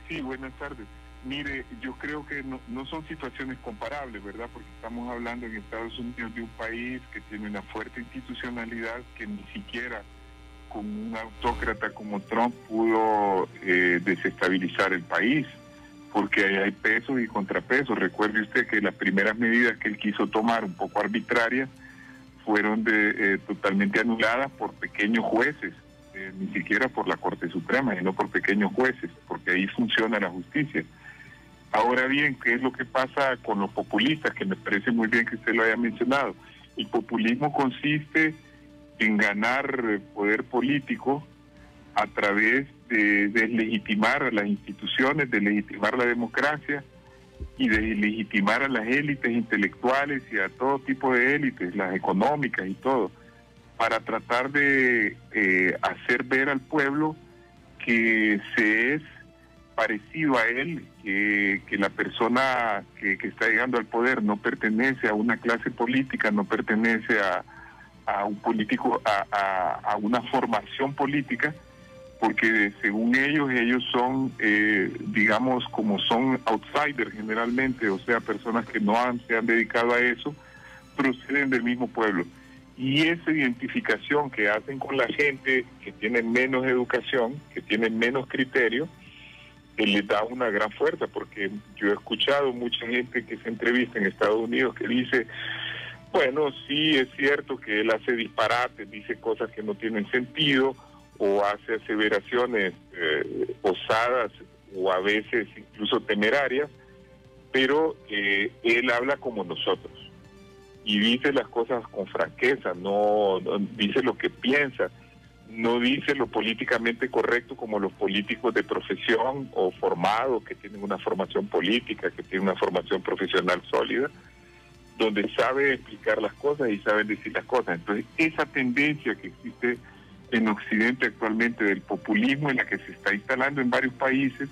Sí, buenas tardes. Mire, yo creo que no son situaciones comparables, ¿verdad? Porque estamos hablando en Estados Unidos de un país que tiene una fuerte institucionalidad que ni siquiera con un autócrata como Trump pudo desestabilizar el país, porque hay pesos y contrapesos. Recuerde usted que las primeras medidas que él quiso tomar, un poco arbitrarias, fueron totalmente anuladas por pequeños jueces, ni siquiera por la Corte Suprema, sino por pequeños jueces, porque ahí funciona la justicia. Ahora bien, ¿qué es lo que pasa con los populistas? Que me parece muy bien que usted lo haya mencionado. El populismo consiste en ganar poder político a través de deslegitimar a las instituciones, de legitimar la democracia y de legitimar a las élites intelectuales y a todo tipo de élites, las económicas y todo, para tratar de hacer ver al pueblo que se es parecido a él, que la persona que está llegando al poder no pertenece a una clase política, no pertenece a un político, a una formación política, porque según ellos son, digamos, como son outsiders generalmente, o sea, personas que no se han dedicado a eso, proceden del mismo pueblo. Y esa identificación que hacen con la gente que tiene menos educación, que tiene menos criterio, les da una gran fuerza, porque yo he escuchado mucha gente que se entrevista en Estados Unidos que dice, bueno, sí, es cierto que él hace disparates, dice cosas que no tienen sentido, o hace aseveraciones osadas, o a veces incluso temerarias, pero él habla como nosotros, y dice las cosas con franqueza, no dice lo que piensa, no dice lo políticamente correcto como los políticos de profesión o formados, que tienen una formación política, que tienen una formación profesional sólida, donde sabe explicar las cosas y saben decir las cosas. Entonces, esa tendencia que existe en Occidente actualmente del populismo, en la que se está instalando en varios países,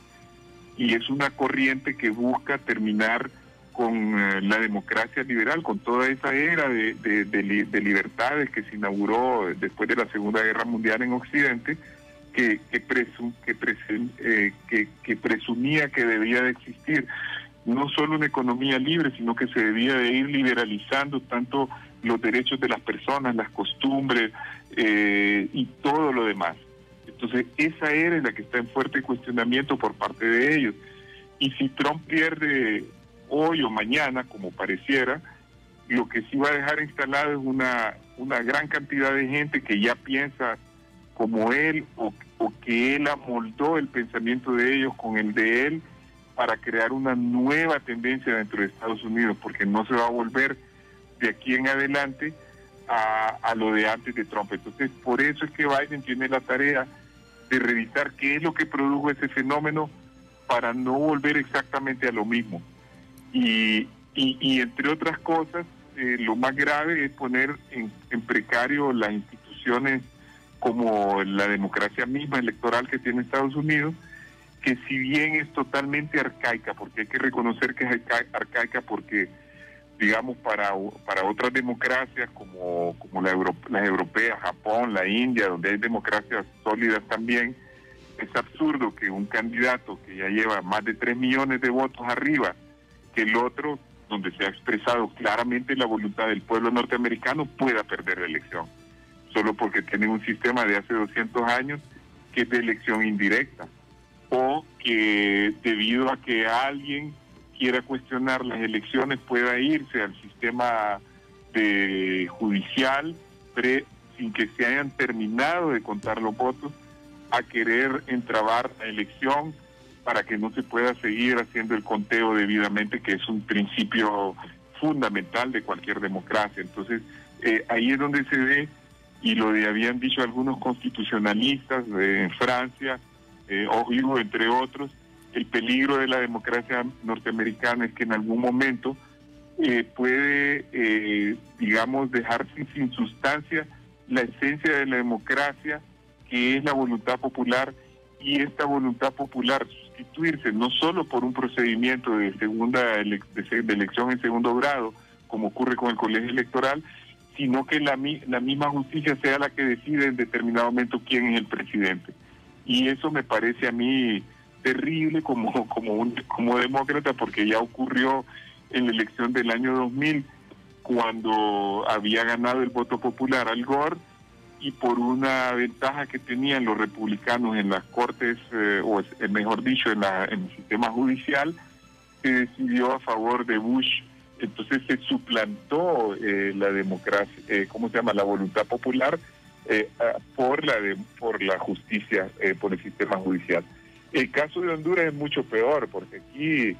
y es una corriente que busca terminar con la democracia liberal, con toda esa era de libertades que se inauguró después de la Segunda Guerra Mundial en Occidente, que presumía que debía de existir no solo una economía libre, sino que se debía de ir liberalizando tanto los derechos de las personas, las costumbres y todo lo demás. Entonces, esa era la que está en fuerte cuestionamiento por parte de ellos. Y si Trump pierde hoy o mañana, como pareciera, lo que sí va a dejar instalado es una gran cantidad de gente que ya piensa como él, o que él amoldó el pensamiento de ellos con el de él para crear una nueva tendencia dentro de Estados Unidos, porque no se va a volver de aquí en adelante a lo de antes de Trump. Entonces, por eso es que Biden tiene la tarea de revisar qué es lo que produjo ese fenómeno para no volver exactamente a lo mismo. Y entre otras cosas, lo más grave es poner en precario las instituciones como la democracia misma electoral que tiene Estados Unidos, que si bien es totalmente arcaica, porque hay que reconocer que es arcaica porque, digamos, para otras democracias como las europeas, Japón, la India, donde hay democracias sólidas también, es absurdo que un candidato que ya lleva más de 3 millones de votos arriba que el otro, donde se ha expresado claramente la voluntad del pueblo norteamericano, pueda perder la elección, solo porque tienen un sistema de hace 200 años que es de elección indirecta, o que debido a que alguien quiera cuestionar las elecciones pueda irse al sistema judicial sin que se hayan terminado de contar los votos, a querer entrabar la elección para que no se pueda seguir haciendo el conteo debidamente, que es un principio fundamental de cualquier democracia. Entonces, ahí es donde se ve, y lo habían dicho algunos constitucionalistas en Francia, o entre otros, el peligro de la democracia norteamericana es que en algún momento puede, digamos, dejarse sin sustancia la esencia de la democracia, que es la voluntad popular, y esta voluntad popular sustituirse no solo por un procedimiento de elección en segundo grado, como ocurre con el colegio electoral, sino que la misma justicia sea la que decide en determinado momento quién es el presidente. Y eso me parece a mí terrible como demócrata, porque ya ocurrió en la elección del año 2000, cuando había ganado el voto popular Al Gore, y por una ventaja que tenían los republicanos en las cortes, o mejor dicho, en el sistema judicial, se decidió a favor de Bush. Entonces se suplantó la democracia, la voluntad popular por la justicia, por el sistema judicial. El caso de Honduras es mucho peor, porque aquí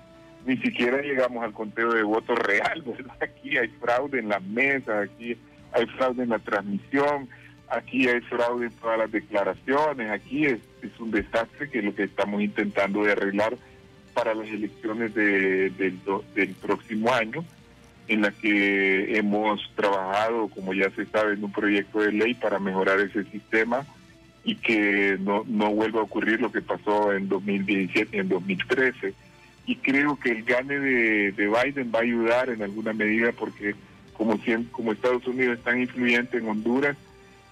ni siquiera llegamos al conteo de votos real, ¿verdad? Aquí hay fraude en las mesas, aquí hay fraude en la transmisión, aquí hay fraude en todas las declaraciones, aquí es un desastre, que es lo que estamos intentando de arreglar para las elecciones del próximo año, en la que hemos trabajado, como ya se sabe, en un proyecto de ley para mejorar ese sistema y que no vuelva a ocurrir lo que pasó en 2017 y en 2013. Y creo que el gane de Biden va a ayudar en alguna medida, porque como Estados Unidos es tan influyente en Honduras,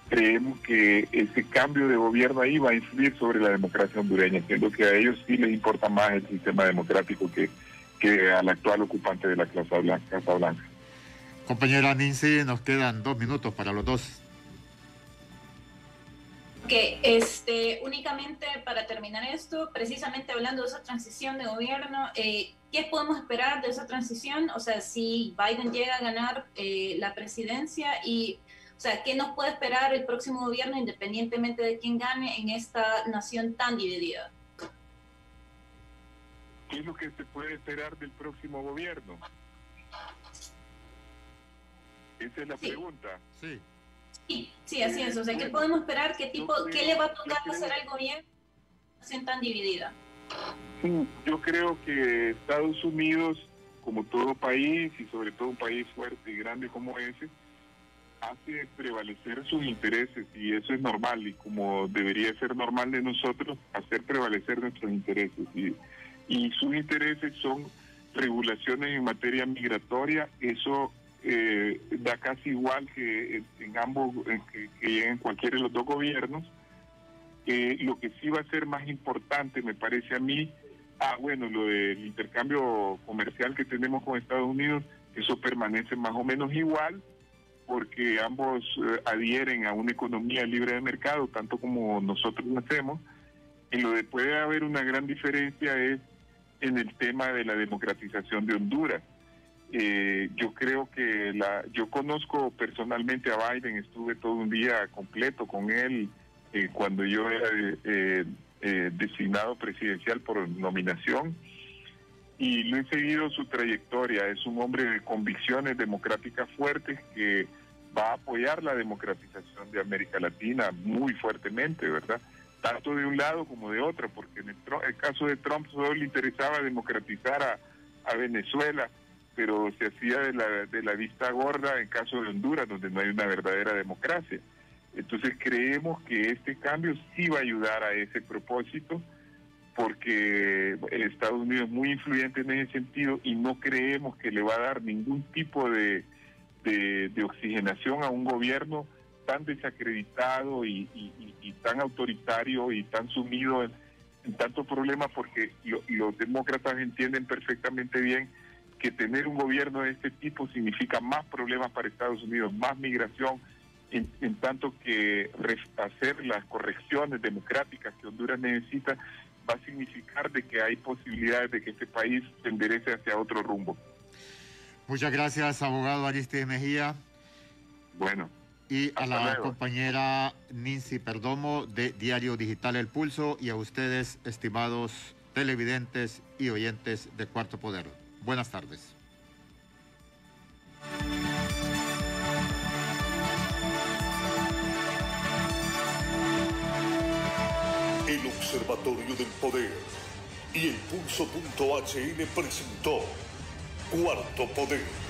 creemos que ese cambio de gobierno ahí va a influir sobre la democracia hondureña, siendo que a ellos sí les importa más el sistema democrático que al actual ocupante de la Casa Blanca. Compañera Nincy, nos quedan 2 minutos para los dos. Que únicamente para terminar esto, precisamente hablando de esa transición de gobierno, ¿qué podemos esperar de esa transición? O sea, si Biden llega a ganar la presidencia, y o sea, ¿qué nos puede esperar el próximo gobierno independientemente de quién gane en esta nación tan dividida? ¿Qué es lo que se puede esperar del próximo gobierno? Esa es la pregunta. Sí. Sí, así es. O sea, ¿qué podemos esperar? ¿Qué le va a tocar hacer al gobierno en tan dividida? Yo creo que Estados Unidos, como todo país, y sobre todo un país fuerte y grande como ese, hace prevalecer sus intereses, y eso es normal, y como debería ser normal de nosotros, hacer prevalecer nuestros intereses. Y sus intereses son regulaciones en materia migratoria. Eso da casi igual que en ambos, que en cualquiera de los dos gobiernos. Lo que sí va a ser más importante, me parece a mí, lo del intercambio comercial que tenemos con Estados Unidos, eso permanece más o menos igual, porque ambos adhieren a una economía libre de mercado, tanto como nosotros lo hacemos. En lo que puede haber una gran diferencia es en el tema de la democratización de Honduras. Yo creo que yo conozco personalmente a Biden, estuve todo un día completo con él cuando yo era designado presidencial por nominación, y lo he seguido su trayectoria. Es un hombre de convicciones democráticas fuertes que va a apoyar la democratización de América Latina muy fuertemente, ¿verdad? tanto de un lado como de otro, porque en el caso de Trump solo le interesaba democratizar a Venezuela, pero se hacía de la vista gorda en caso de Honduras, donde no hay una verdadera democracia. Entonces creemos que este cambio sí va a ayudar a ese propósito, porque Estados Unidos es muy influyente en ese sentido y no creemos que le va a dar ningún tipo de oxigenación a un gobierno tan desacreditado y tan autoritario y tan sumido en tantos problemas, porque los demócratas entienden perfectamente bien que tener un gobierno de este tipo significa más problemas para Estados Unidos, más migración, en tanto que hacer las correcciones democráticas que Honduras necesita va a significar de que hay posibilidades de que este país se enderece hacia otro rumbo. Muchas gracias, abogado Aristides Mejía. Bueno. Y a la compañera Nincy Perdomo de Diario Digital El Pulso, y a ustedes, estimados televidentes y oyentes de Cuarto Poder. Buenas tardes. El Observatorio del Poder y el Pulso.hn presentó Cuarto Poder.